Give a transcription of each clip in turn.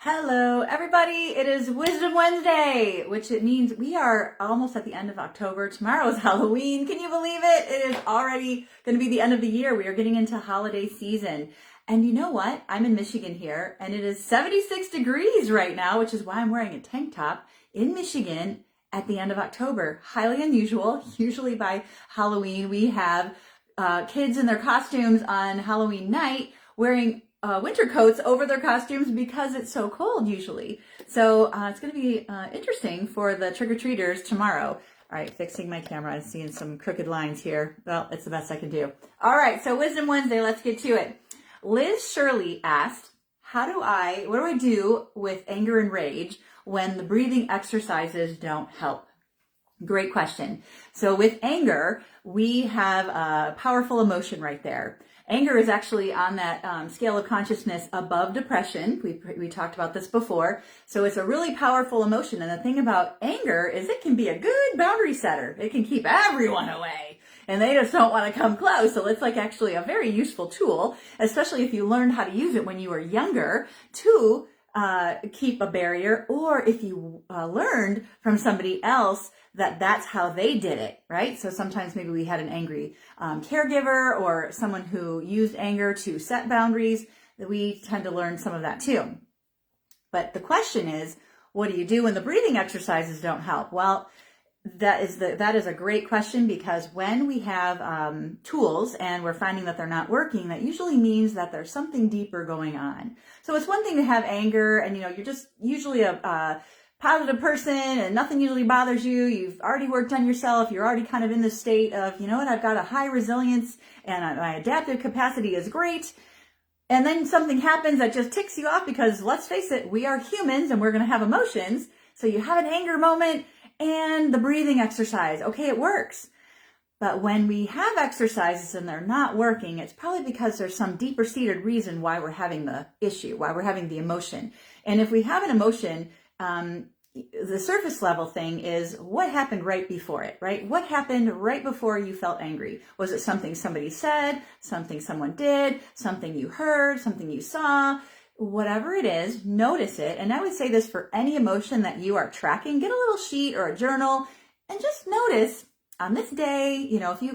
Hello, everybody. It is Wisdom Wednesday, which it means we are almost at the end of October. Tomorrow is Halloween. Can you believe it? It is already going to be the end of the year. We are getting into holiday season. And you know what? I'm in Michigan here, and it is 76 degrees right now, which is why I'm wearing a tank top in Michigan at the end of October. Highly unusual. Usually by Halloween, we have kids in their costumes on Halloween night wearing winter coats over their costumes because it's so cold usually. So it's going to be interesting for the trick-or-treaters tomorrow. All right, fixing my camera. I'm seeing some crooked lines here. Well, it's the best I can do. All right, so Wisdom Wednesday, let's get to it. Liz Shirley asked, what do I do with anger and rage when the breathing exercises don't help? Great question. So with anger, we have a powerful emotion right there. Anger is actually on that scale of consciousness above depression. We talked about this before. So it's a really powerful emotion. And the thing about anger is it can be a good boundary setter. It can keep everyone away. And they just don't want to come close. So it's like actually a very useful tool, especially if you learned how to use it when you were younger to keep a barrier, or if you learned from somebody else that's how they did it, right? So sometimes maybe we had an angry caregiver or someone who used anger to set boundaries, that we tend to learn some of that too. But the question is, what do you do when the breathing exercises don't help? Well, that is a great question, because when we have tools and we're finding that they're not working, that usually means that there's something deeper going on. So it's one thing to have anger and, you're just usually a positive person and nothing usually bothers you. You've already worked on yourself. You're already kind of in the state of, I've got a high resilience and my adaptive capacity is great. And then something happens that just ticks you off, because let's face it, we are humans and we're going to have emotions. So you have an anger moment and the breathing exercise. Okay, it works. But when we have exercises and they're not working, it's probably because there's some deeper seated reason why we're having the issue, why we're having the emotion. And if we have an emotion, the surface level thing is what happened right before it, right? What happened right before you felt angry? Was it something somebody said, something someone did, something you heard, something you saw? Whatever it is, notice it. And I would say this for any emotion that you are tracking, get a little sheet or a journal and just notice on this day,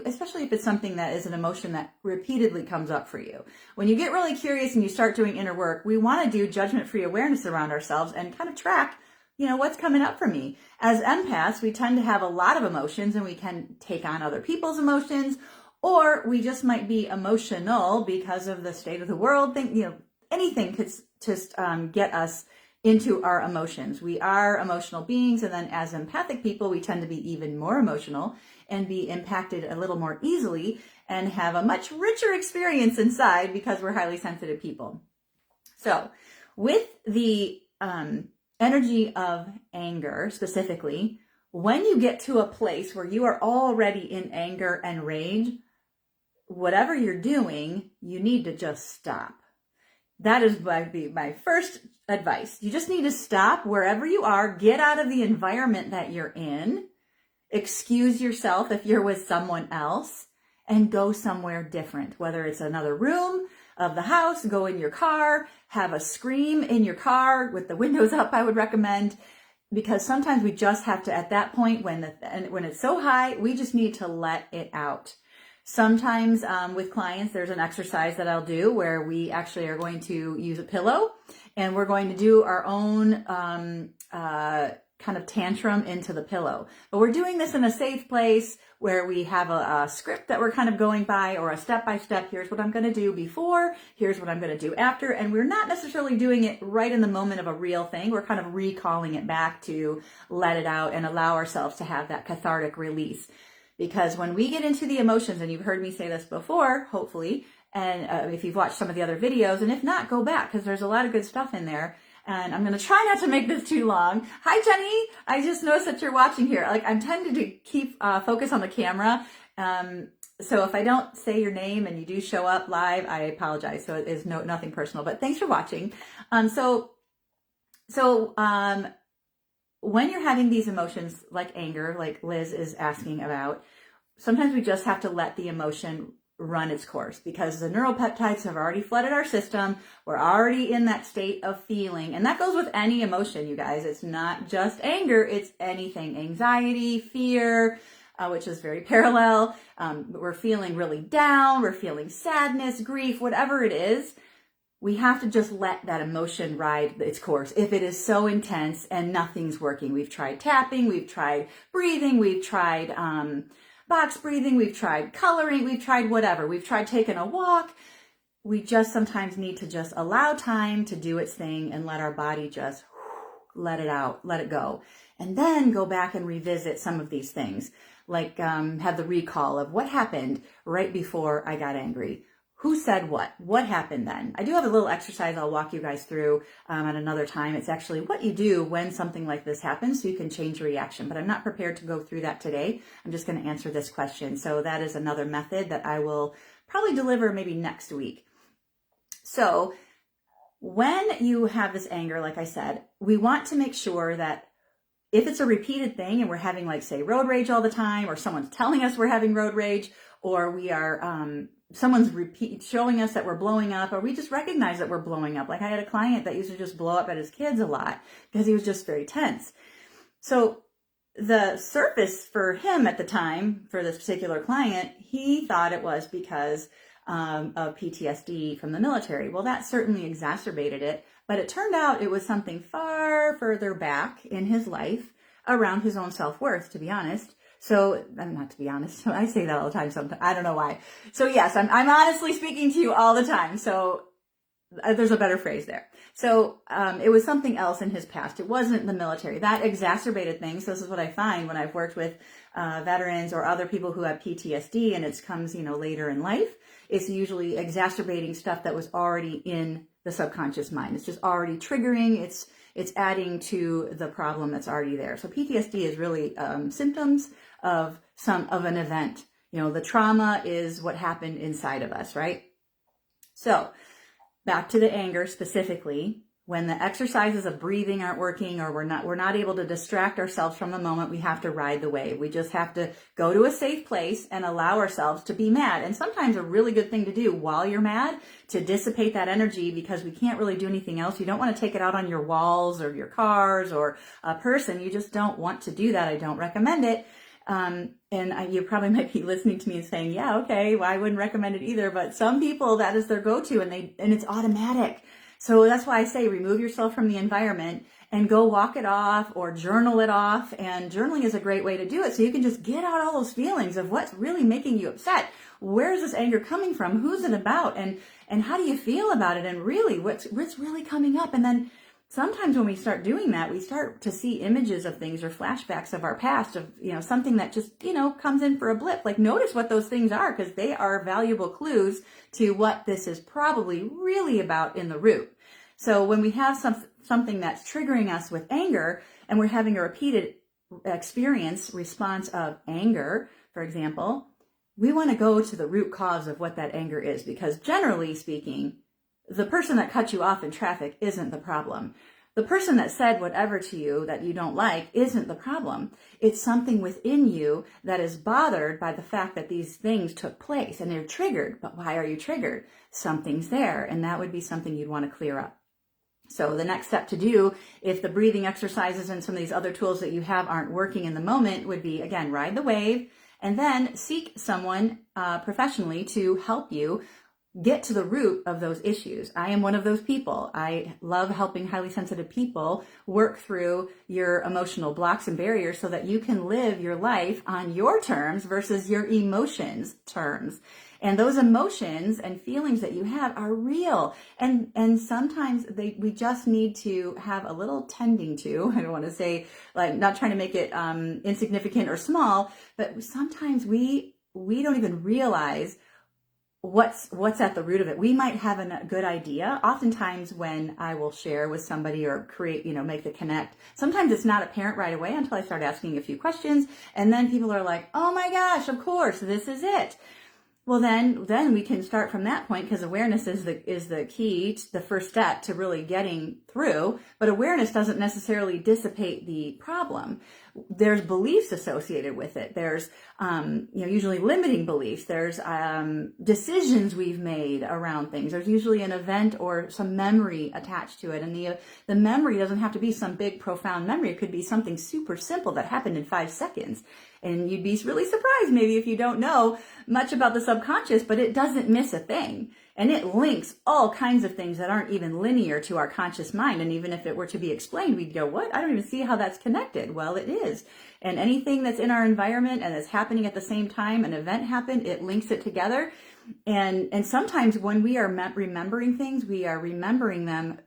especially if it's something that is an emotion that repeatedly comes up for you. When you get really curious and you start doing inner work, we want to do judgment-free awareness around ourselves and kind of track, what's coming up for me. As empaths, we tend to have a lot of emotions and we can take on other people's emotions, or we just might be emotional because of the state of the world. Anything could just get us into our emotions. We are emotional beings, and then as empathic people, we tend to be even more emotional and be impacted a little more easily and have a much richer experience inside because we're highly sensitive people. So with the energy of anger specifically, when you get to a place where you are already in anger and rage, whatever you're doing, you need to just stop. That is my first advice. You just need to stop wherever you are, get out of the environment that you're in, excuse yourself if you're with someone else, and go somewhere different. Whether it's another room of the house, go in your car, have a scream in your car with the windows up, I would recommend, because sometimes we just have to, at that point when it's so high, we just need to let it out. Sometimes with clients, there's an exercise that I'll do where we actually are going to use a pillow and we're going to do our own kind of tantrum into the pillow. But we're doing this in a safe place where we have a script that we're kind of going by, or a step-by-step, here's what I'm going to do before, here's what I'm going to do after. And we're not necessarily doing it right in the moment of a real thing. We're kind of recalling it back to let it out and allow ourselves to have that cathartic release. Because when we get into the emotions, and you've heard me say this before, hopefully, and if you've watched some of the other videos, and if not, go back, because there's a lot of good stuff in there. And I'm going to try not to make this too long. Hi, Jenny. I just noticed that you're watching here. I'm tending to keep focus on the camera. So if I don't say your name and you do show up live, I apologize. So it is nothing personal, but thanks for watching. When you're having these emotions like anger, like Liz is asking about, sometimes we just have to let the emotion run its course, because the neuropeptides have already flooded our system. We're already in that state of feeling. And that goes with any emotion, you guys. It's not just anger, it's anything. Anxiety, fear, which is very parallel. We're feeling really down, we're feeling sadness, grief, whatever it is. We have to just let that emotion ride its course. If it is so intense and nothing's working, we've tried tapping, we've tried breathing, we've tried box breathing, we've tried coloring, we've tried whatever, we've tried taking a walk. We just sometimes need to just allow time to do its thing and let our body just let it out, let it go. And then go back and revisit some of these things, like have the recall of what happened right before I got angry. Who said what? What happened then? I do have a little exercise I'll walk you guys through at another time. It's actually what you do when something like this happens so you can change your reaction. But I'm not prepared to go through that today. I'm just going to answer this question. So that is another method that I will probably deliver maybe next week. So when you have this anger, like I said, we want to make sure that if it's a repeated thing and we're having, like, say, road rage all the time, or someone's telling us we're having road rage, or we are someone's showing us that we're blowing up, or we just recognize that we're blowing up. Like, I had a client that used to just blow up at his kids a lot because he was just very tense. So the surface for him at the time, for this particular client, he thought it was because of PTSD from the military. Well, that certainly exacerbated it, but it turned out it was something far further back in his life around his own self-worth, to be honest. So, not to be honest, I say that all the time sometimes. I don't know why. So yes, I'm honestly speaking to you all the time. So there's a better phrase there. So it was something else in his past. It wasn't the military. That exacerbated things. This is what I find when I've worked with veterans or other people who have PTSD, and it comes, later in life. It's usually exacerbating stuff that was already in the subconscious mind. It's just already triggering. It's adding to the problem that's already there. So PTSD is really symptoms of an event. The trauma is what happened inside of us, right? So back to the anger specifically. When the exercises of breathing aren't working, or we're not able to distract ourselves from the moment, we have to ride the wave. We just have to go to a safe place and allow ourselves to be mad. And sometimes a really good thing to do while you're mad, to dissipate that energy, because we can't really do anything else. You don't want to take it out on your walls or your cars or a person. You just don't want to do that. I don't recommend it. You probably might be listening to me and saying, yeah, okay, well, I wouldn't recommend it either. But some people, that is their go-to, and it's automatic. So that's why I say remove yourself from the environment and go walk it off or journal it off. And journaling is a great way to do it. So you can just get out all those feelings of what's really making you upset. Where is this anger coming from? Who's it about? And how do you feel about it? And really, what's really coming up? And then sometimes when we start doing that, we start to see images of things or flashbacks of our past, of, something that just, comes in for a blip. Like, notice what those things are, because they are valuable clues to what this is probably really about in the root. So when we have something that's triggering us with anger, and we're having a repeated response of anger, for example, we want to go to the root cause of what that anger is, because generally speaking, the person that cut you off in traffic isn't the problem. The person that said whatever to you that you don't like isn't the problem. It's something within you that is bothered by the fact that these things took place, and they're triggered. But why are you triggered? Something's there, and that would be something you'd want to clear up. So the next step to do, if the breathing exercises and some of these other tools that you have aren't working in the moment, would be, again, ride the wave, and then seek someone professionally to help you get to the root of those issues. I am one of those people. I love helping highly sensitive people work through your emotional blocks and barriers so that you can live your life on your terms versus your emotions' terms. And those emotions and feelings that you have are real. And sometimes we just need to have a little tending to. I don't want to say, like, not trying to make it insignificant or small, but sometimes we don't even realize what's at the root of it. We might have a good idea. Oftentimes when I will share with somebody or create, make the connect, sometimes it's not apparent right away until I start asking a few questions. And then people are like, oh my gosh, of course, this is it. Well, then we can start from that point, because awareness is the key, the first step to really getting through. But awareness doesn't necessarily dissipate the problem. There's beliefs associated with it. There's usually limiting beliefs. There's decisions we've made around things. There's usually an event or some memory attached to it, and the memory doesn't have to be some big profound memory. It could be something super simple that happened in 5 seconds. And you'd be really surprised maybe if you don't know much about the subconscious, but it doesn't miss a thing. And it links all kinds of things that aren't even linear to our conscious mind. And even if it were to be explained, we'd go, what? I don't even see how that's connected. Well, it is. And anything that's in our environment and is happening at the same time, an event happened, it links it together. And sometimes when we are remembering things, we are remembering them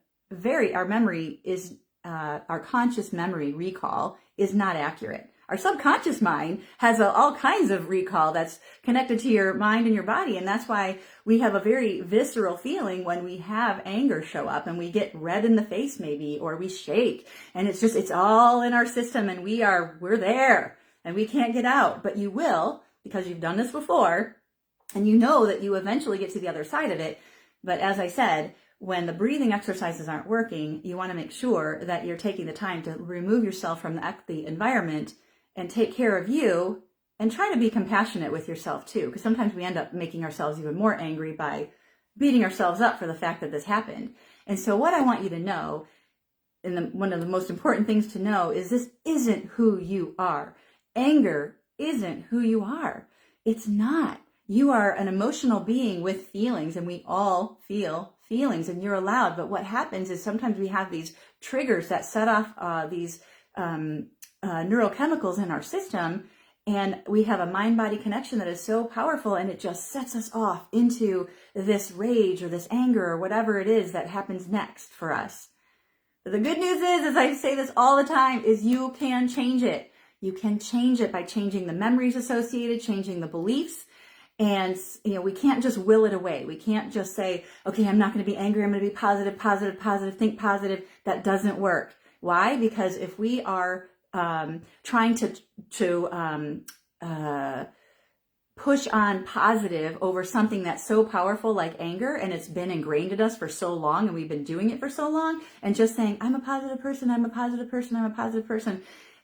our memory is, our conscious memory recall is not accurate. Our subconscious mind has all kinds of recall that's connected to your mind and your body. And that's why we have a very visceral feeling when we have anger show up, and we get red in the face maybe, or we shake, and it's all in our system, and we're there and we can't get out. But you will, because you've done this before, and you know that you eventually get to the other side of it. But as I said, when the breathing exercises aren't working, you want to make sure that you're taking the time to remove yourself from the environment and take care of you, and try to be compassionate with yourself too. Because sometimes we end up making ourselves even more angry by beating ourselves up for the fact that this happened. And so what I want you to know, and one of the most important things to know, is this isn't who you are. Anger isn't who you are. It's not. You are an emotional being with feelings, and we all feel feelings, and you're allowed. But what happens is sometimes we have these triggers that set off these neurochemicals in our system, and we have a mind-body connection that is so powerful, and it just sets us off into this rage or this anger or whatever it is that happens next for us. But the good news is, as I say this all the time, is you can change it. You can change it by changing the memories associated, changing the beliefs. And, we can't just will it away. We can't just say, okay, I'm not going to be angry. I'm going to be positive, positive, positive, think positive. That doesn't work. Why? Because if we are trying to push on positive over something that's so powerful like anger, and it's been ingrained in us for so long, and we've been doing it for so long, and just saying, I'm a positive person, I'm a positive person, I'm a positive person,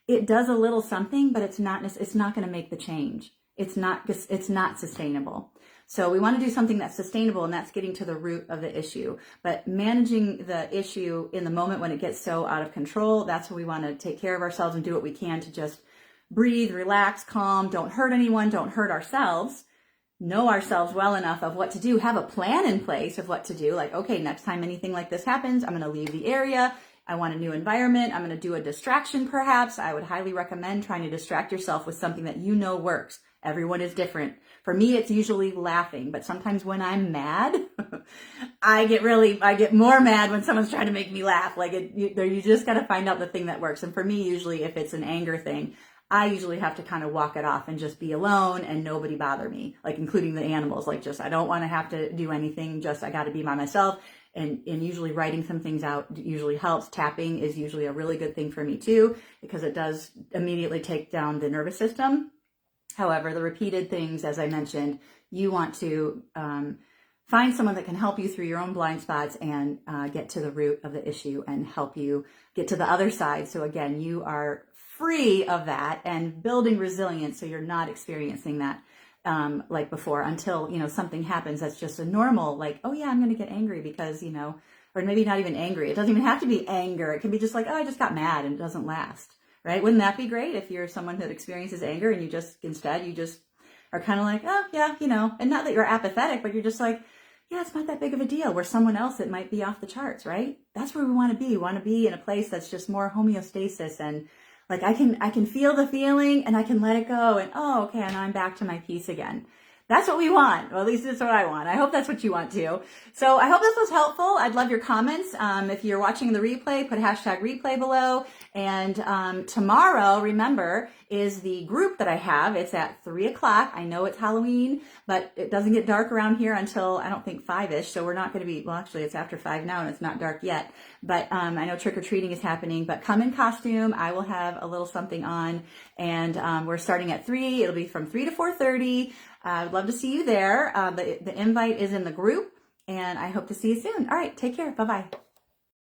it does a little something, but it's not going to make the change. It's not sustainable. So we want to do something that's sustainable, and that's getting to the root of the issue. But managing the issue in the moment when it gets so out of control, that's where we want to take care of ourselves and do what we can to just breathe, relax, calm, don't hurt anyone, don't hurt ourselves, know ourselves well enough of what to do, have a plan in place of what to do. Like, okay, next time anything like this happens, I'm going to leave the area. I want a new environment. I'm going to do a distraction perhaps. I would highly recommend trying to distract yourself with something that you know works. Everyone is different. For me, it's usually laughing, but sometimes when I'm mad, I get more mad when someone's trying to make me laugh. You just got to find out the thing that works. And for me, usually if it's an anger thing, I usually have to kind of walk it off and just be alone and nobody bother me, like including the animals. I don't want to have to do anything. I got to be by myself. And usually writing some things out usually helps. Tapping is usually a really good thing for me too, because it does immediately take down the nervous system. However, the repeated things, as I mentioned, you want to find someone that can help you through your own blind spots and get to the root of the issue and help you get to the other side. So again, you are free of that and building resilience so you're not experiencing that like before until, something happens that's just a normal, like, oh yeah, I'm going to get angry because, or maybe not even angry. It doesn't even have to be anger. It can be just like, oh, I just got mad, and it doesn't last. Right? Wouldn't that be great if you're someone that experiences anger and you just are kind of like, oh yeah, and not that you're apathetic, but you're just like, yeah, it's not that big of a deal. Where someone else, it might be off the charts, right? That's where we want to be. We want to be in a place that's just more homeostasis, and like I can feel the feeling and I can let it go, and oh, okay, and I'm back to my peace again. That's what we want. Well, at least that's what I want. I hope that's what you want too. So I hope this was helpful. I'd love your comments. If you're watching the replay, put #replay below. And tomorrow, remember, is the group that I have. It's at 3:00. I know it's Halloween, but it doesn't get dark around here until, I don't think, 5-ish. So we're not going to be, well, actually, it's after 5 now and it's not dark yet. But I know trick-or-treating is happening. But come in costume. I will have a little something on. And we're starting at 3. It'll be from 3 to 4:30. I would love to see you there. The invite is in the group, and I hope to see you soon. All right, take care. Bye-bye.